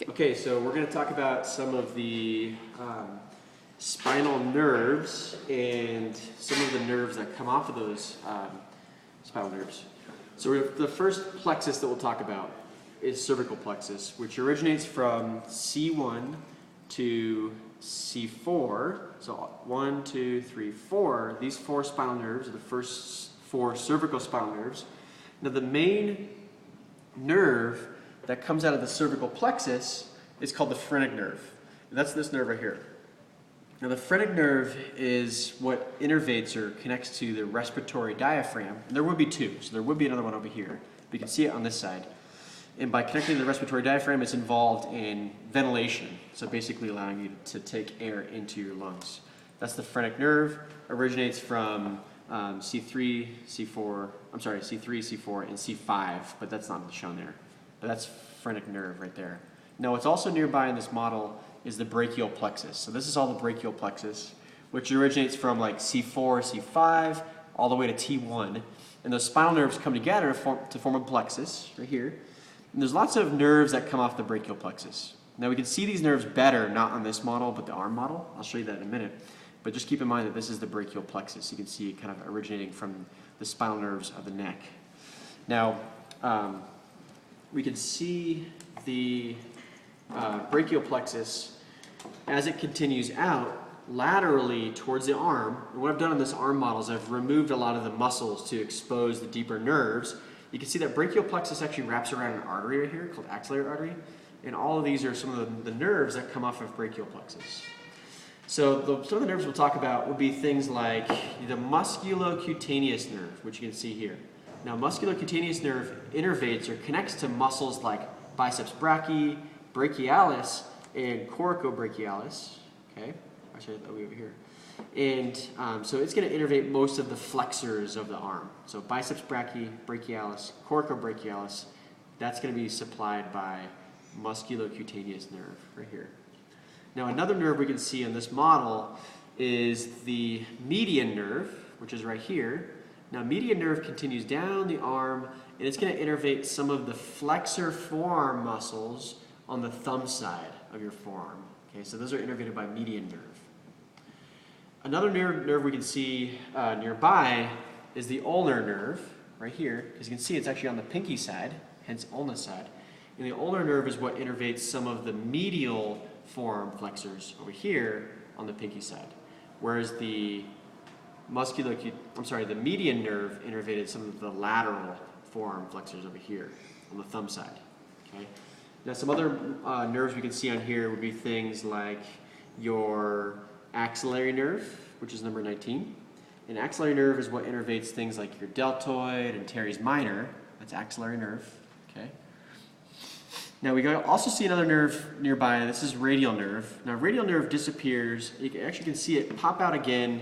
Okay, so we're going to talk about some of the spinal nerves and some of the nerves that come off of those spinal nerves. So the first plexus that we'll talk about is cervical plexus, which originates from C1 to C4. So 1, 2, 3, 4. These four spinal nerves are the first four cervical spinal nerves. Now the main nerve that comes out of the cervical plexus is called the phrenic nerve. And that's this nerve right here. Now the phrenic nerve is what innervates or connects to the respiratory diaphragm. And there would be two, so there would be another one over here. But you can see it on this side. And by connecting to the respiratory diaphragm, it's involved in ventilation. So basically allowing you to take air into your lungs. That's the phrenic nerve. Originates from C3, C4, and C5, but that's not shown there. But that's phrenic nerve right there. Now what's also nearby in this model is the brachial plexus. So this is all the brachial plexus, which originates from like C4, C5, all the way to T1. And those spinal nerves come together to form a plexus right here. And there's lots of nerves that come off the brachial plexus. Now we can see these nerves better, not on this model, but the arm model. I'll show you that in a minute. But just keep in mind that this is the brachial plexus. You can see it kind of originating from the spinal nerves of the neck. Now, we can see the brachial plexus as it continues out laterally towards the arm. And what I've done in this arm model is I've removed a lot of the muscles to expose the deeper nerves. You can see that brachial plexus actually wraps around an artery right here called axillary artery. And all of these are some of the nerves that come off of brachial plexus. So some of the nerves we'll talk about would be things like the musculocutaneous nerve, which you can see here. Now, musculocutaneous nerve innervates or connects to muscles like biceps brachii, brachialis, and coracobrachialis. Okay, I'll show you that way over here. And so it's going to innervate most of the flexors of the arm. So biceps brachii, brachialis, coracobrachialis, that's going to be supplied by musculocutaneous nerve right here. Now another nerve we can see in this model is the median nerve, which is right here. Now median nerve continues down the arm, and it's going to innervate some of the flexor forearm muscles on the thumb side of your forearm. Okay, so those are innervated by median nerve. Another nerve we can see nearby is the ulnar nerve, right here. As you can see, it's actually on the pinky side, hence ulna side. And the ulnar nerve is what innervates some of the medial forearm flexors over here on the pinky side, whereas the median nerve innervated some of the lateral forearm flexors over here on the thumb side. Okay. Now some other nerves we can see on here would be things like your axillary nerve, which is number 19. And axillary nerve is what innervates things like your deltoid and teres minor. That's axillary nerve. Okay. Now we also see another nerve nearby. This is radial nerve. Now radial nerve disappears. You can see it pop out again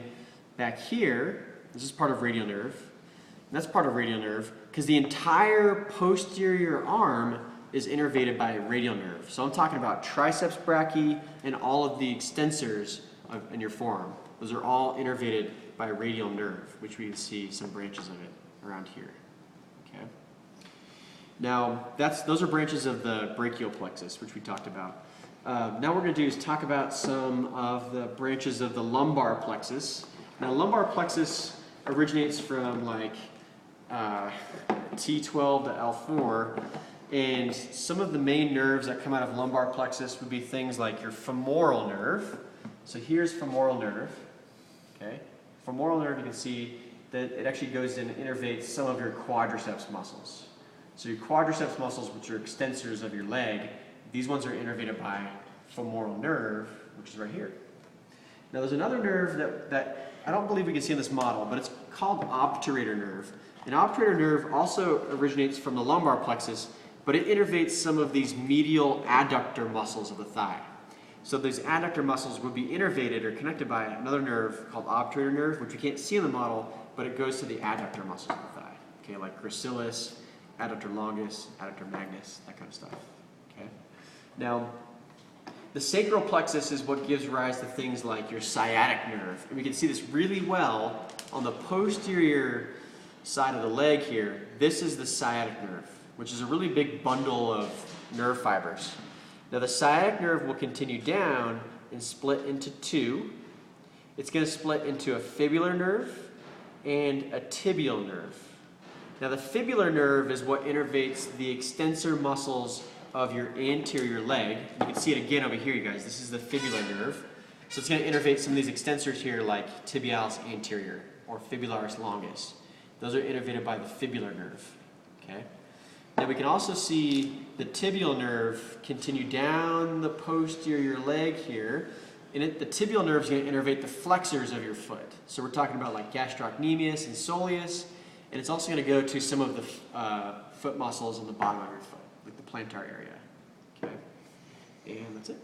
back here. This is part of radial nerve. And that's part of radial nerve because the entire posterior arm is innervated by radial nerve. So I'm talking about triceps brachii and all of the extensors in your forearm. Those are all innervated by radial nerve, which we can see some branches of it around here. Okay. Now, those are branches of the brachial plexus, which we talked about. Now what we're going to do is talk about some of the branches of the lumbar plexus. Now, lumbar plexus originates from like T12 to L4, and some of the main nerves that come out of lumbar plexus would be things like your femoral nerve. So here's femoral nerve. Okay, femoral nerve, you can see that it actually goes in and innervates some of your quadriceps muscles. So your quadriceps muscles, which are extensors of your leg, these ones are innervated by femoral nerve, which is right here. Now there's another nerve that I don't believe we can see in this model, but it's called Obturator Nerve. And Obturator Nerve also originates from the lumbar plexus, but it innervates some of these medial adductor muscles of the thigh. So these adductor muscles would be innervated or connected by another nerve called Obturator Nerve, which we can't see in the model, but it goes to the adductor muscles of the thigh. Okay, like gracilis, adductor longus, adductor magnus, that kind of stuff. Okay. Now, the sacral plexus is what gives rise to things like your sciatic nerve. And we can see this really well on the posterior side of the leg here. This is the sciatic nerve, which is a really big bundle of nerve fibers. Now the sciatic nerve will continue down and split into two. It's going to split into a fibular nerve and a tibial nerve. Now the fibular nerve is what innervates the extensor muscles of your anterior leg. You can see it again over here, you guys. This is the fibular nerve. So it's going to innervate some of these extensors here like tibialis anterior or fibularis longus. Those are innervated by the fibular nerve. Okay? Now we can also see the tibial nerve continue down the posterior leg here. And the tibial nerve is going to innervate the flexors of your foot. So we're talking about like gastrocnemius and soleus. And it's also going to go to some of the foot muscles on the bottom of your foot, like the plantar area. Okay? And that's it.